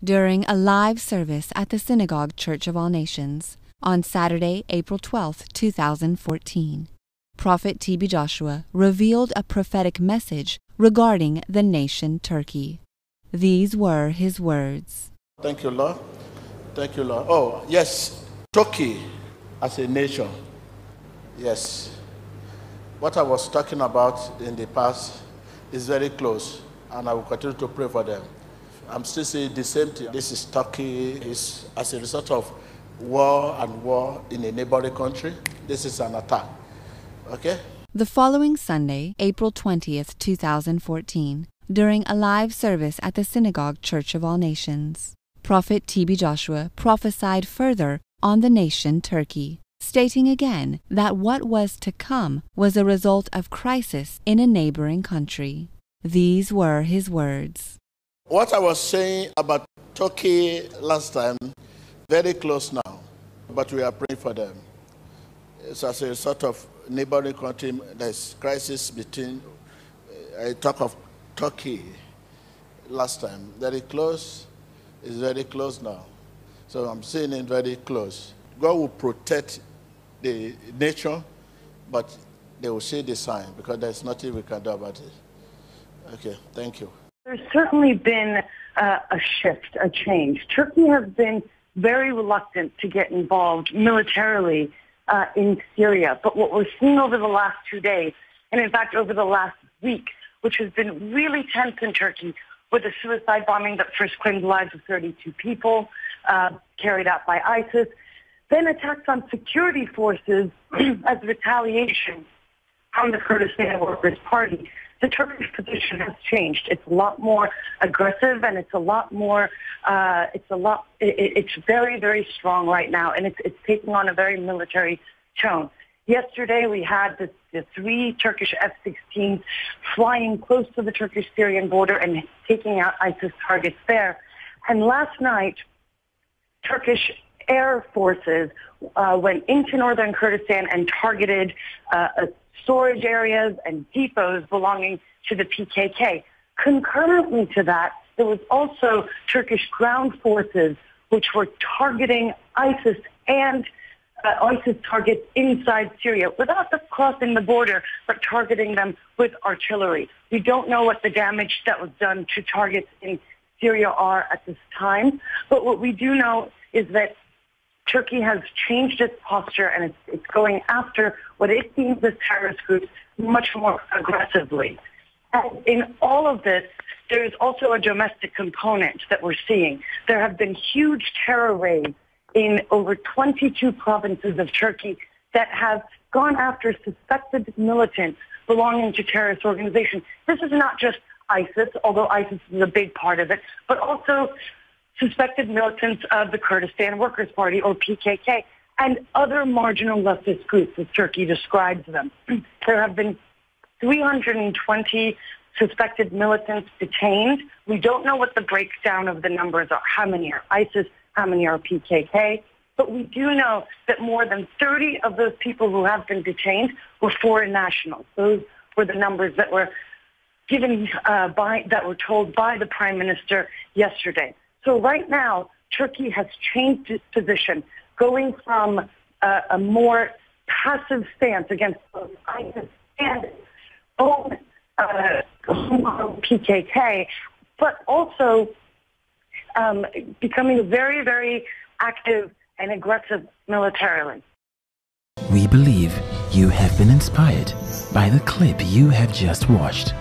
during a live service at the Synagogue Church of All Nations on Saturday, April 12, 2014. Prophet T.B. Joshua revealed a prophetic message regarding the nation Turkey. These were his words. Thank you, Lord. Thank you, Lord. Oh, yes, Turkey as a nation. Yes. What I was talking about in the past is very close, and I will continue to pray for them. I'm still saying the same thing. This is Turkey. Is as a result of war in a neighboring country. This is an attack. Okay? The following Sunday, April 20th, 2014, during a live service at the Synagogue Church of All Nations, Prophet T.B. Joshua prophesied further on the nation Turkey, stating again that what was to come was a result of crisis in a neighboring country. These were his words. What I was saying about Turkey last time, very close now, but we are praying for them. It's as a sort of neighboring country, there's crisis between, I talk of Turkey last time, very close, it's very close now. So I'm seeing it very close. God will protect the nation, but they will see the sign because there's nothing we can do about it. Okay, thank you. There's certainly been a shift, a change. Turkey has been very reluctant to get involved militarily in Syria. But what we're seeing over the last 2 days, and in fact over the last week, which has been really tense in Turkey, with a suicide bombing that first claimed the lives of 32 people, carried out by ISIS, then attacks on security forces as retaliation from the Kurdistan Workers' Party. The Turkish position has changed. It's a lot more aggressive, and it's a lot more. It's very, very strong right now, and it's taking on a very military tone. Yesterday, we had the 3 Turkish F-16s flying close to the Turkish-Syrian border and taking out ISIS targets there. And last night, Turkish air forces went into northern Kurdistan and targeted storage areas and depots belonging to the PKK. Concurrently to that, there was also Turkish ground forces which were targeting ISIS and ISIS targets inside Syria without them crossing the border, but targeting them with artillery. We don't know what the damage that was done to targets in Syria are at this time, but what we do know is that Turkey has changed its posture, and it's going after what it seems as terrorist groups much more aggressively. And in all of this, there is also a domestic component that we're seeing. There have been huge terror raids in over 22 provinces of Turkey that have gone after suspected militants belonging to terrorist organizations. This is not just ISIS, although ISIS is a big part of it, but also suspected militants of the Kurdistan Workers' Party, or PKK, and other marginal leftist groups, as Turkey describes them. There have been 320 suspected militants detained. We don't know what the breakdown of the numbers are, how many are ISIS, how many are PKK, but we do know that more than 30 of those people who have been detained were foreign nationals. Those were the numbers that were given that were told by the Prime Minister yesterday. So right now, Turkey has changed its position, going from a more passive stance against both ISIS and own PKK, but also becoming very, very active and aggressive militarily. We believe you have been inspired by the clip you have just watched.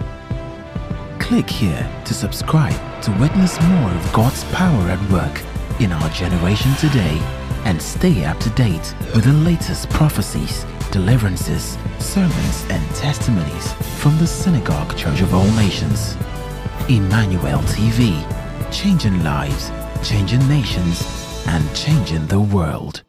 Click here to subscribe to witness more of God's power at work in our generation today, and stay up to date with the latest prophecies, deliverances, sermons and testimonies from the Synagogue Church of All Nations. Emmanuel TV, changing lives, changing nations, and changing the world.